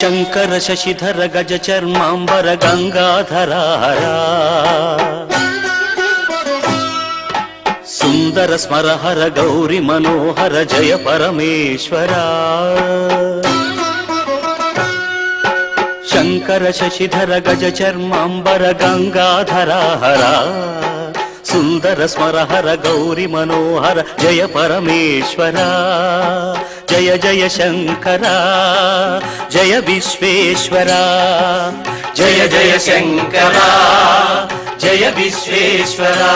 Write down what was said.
शंकर शशिधर गज चर्मांबर गंगाधरा सुंदर स्मरहर गौरी मनोहर जय परमेश्वरा शंकर शशिधर गज चर्मांबर गंगाधरा सुंदर स्मरहर गौरी मनोहर जय परमेश्वरा जय जय शंकरा जय विश्वेश्वरा जय जय शंकरा जय विश्वेश्वरा।